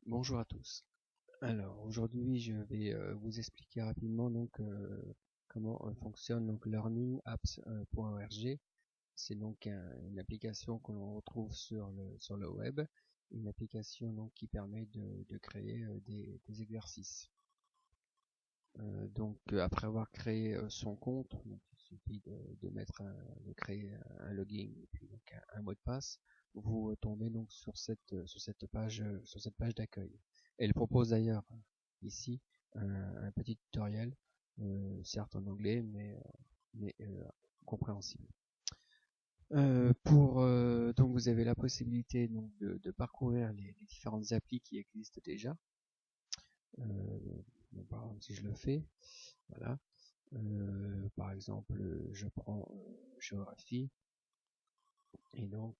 Bonjour à tous. Alors aujourd'hui je vais vous expliquer rapidement comment fonctionne learningapps.org. C'est donc une application que l'on retrouve sur le web, une application donc qui permet de créer des exercices. Après avoir créé son compte, donc, il suffit de créer un login et puis donc un mot de passe. Vous tombez donc sur cette page d'accueil. Elle propose d'ailleurs ici un petit tutoriel, certes en anglais, mais compréhensible. Donc vous avez la possibilité donc de parcourir les différentes applis qui existent déjà. Par exemple, si je le fais, voilà. Par exemple, je prends géographie et donc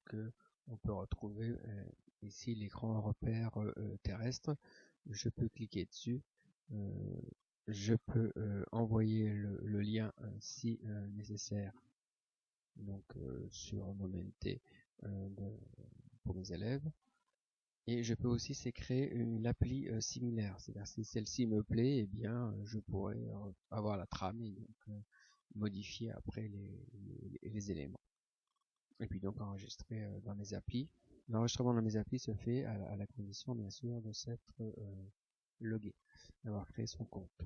on peut retrouver ici l'écran repère terrestre. Je peux cliquer dessus. Je peux envoyer le lien si nécessaire donc sur Momenté pour mes élèves. Et je peux aussi créer une appli similaire. C'est-à-dire si celle-ci me plaît, eh bien je pourrais avoir la trame et donc modifier après les éléments. Et puis donc enregistrer dans mes applis. L'enregistrement dans mes applis se fait à la condition bien sûr de s'être logué, d'avoir créé son compte.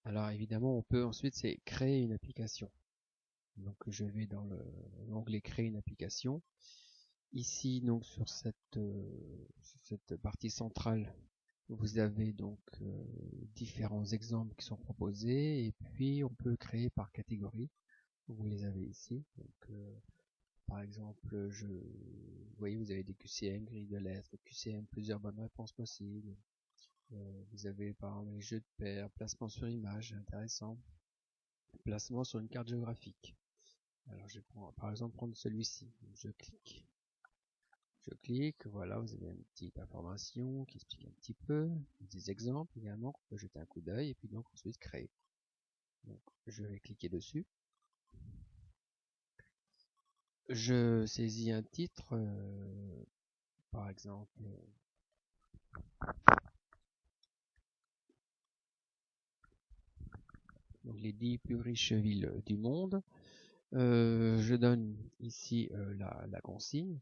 Alors évidemment on peut ensuite créer une application. Donc je vais dans l'onglet créer une application. Ici donc sur cette partie centrale, vous avez donc différents exemples qui sont proposés et puis on peut créer par catégorie. Vous les avez ici. Donc par exemple, vous voyez, vous avez des QCM, grille de lettres, QCM, plusieurs bonnes réponses possibles. Vous avez par exemple les jeux de paires, placement sur image, intéressant. Placement sur une carte géographique. Alors je vais par exemple prendre celui-ci. Je clique, voilà, vous avez une petite information qui explique un petit peu, des exemples également, qu'on peut jeter un coup d'œil, et puis donc ensuite créer. Donc je vais cliquer dessus. Je saisis un titre, par exemple, donc les 10 plus riches villes du monde. Je donne ici la consigne.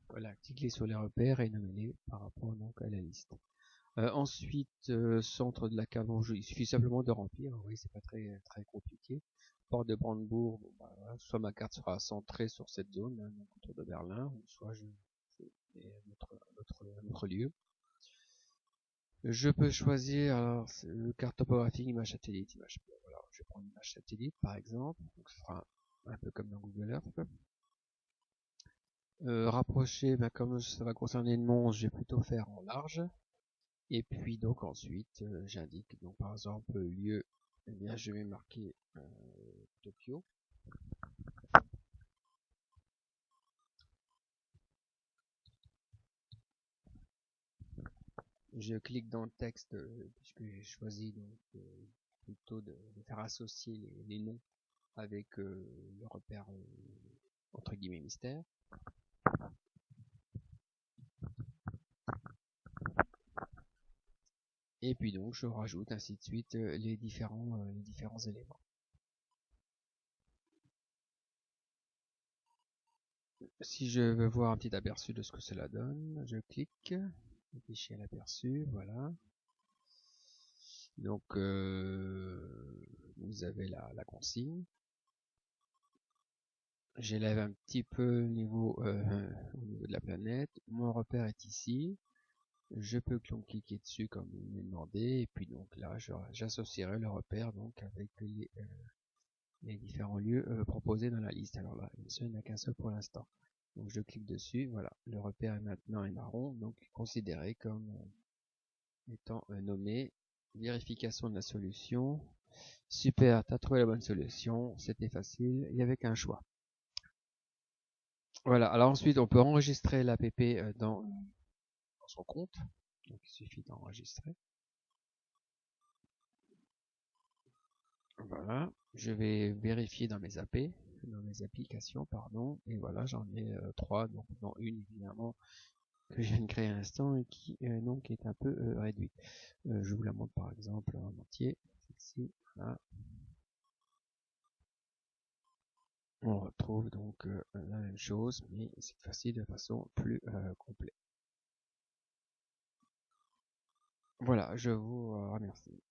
Voilà, cliquez sur les repères et nommez-les par rapport donc à la liste. Ensuite, centre de la Cavendish, il suffit simplement de remplir, oui, c'est pas très compliqué. Port de Brandebourg, bon, bah, voilà, soit ma carte sera centrée sur cette zone, hein, donc autour de Berlin, ou soit je fais un autre lieu. Je peux choisir alors le carte topographique, image satellite, image. Voilà, je vais prendre une image satellite par exemple, donc ce sera un peu comme dans Google Earth. Rapprocher, ben, comme ça va concerner le monstre, je vais plutôt faire en large. Et puis donc ensuite, j'indique donc par exemple lieu, eh bien je vais marquer Tokyo. Je clique dans le texte puisque j'ai choisi donc plutôt de faire associer les noms avec le repère entre guillemets mystère. Et puis donc je rajoute ainsi de suite les différents éléments. Si je veux voir un petit aperçu de ce que cela donne, je clique, afficher l'aperçu, voilà. Donc vous avez la consigne. J'élève un petit peu au niveau de la planète. Mon repère est ici. Je peux cliquer dessus comme il m'est demandé, et puis donc là j'associerai le repère donc avec les différents lieux proposés dans la liste. Alors là, il n'y en a qu'un seul pour l'instant. Donc je clique dessus, voilà, le repère est maintenant marron, donc considéré comme étant nommé. Vérification de la solution. Super, tu as trouvé la bonne solution. C'était facile. Il n'y avait qu'un choix. Voilà. Alors ensuite, on peut enregistrer l'app dans son compte. Donc il suffit d'enregistrer. Voilà. Je vais vérifier dans mes applications, pardon. Et voilà, j'en ai 3, donc dans une évidemment que je viens de créer à l'instant et qui donc est un peu réduite. Je vous la montre par exemple en entier. Ici, voilà. On retrouve donc la même chose, mais cette fois-ci de façon plus complète. Voilà, je vous remercie.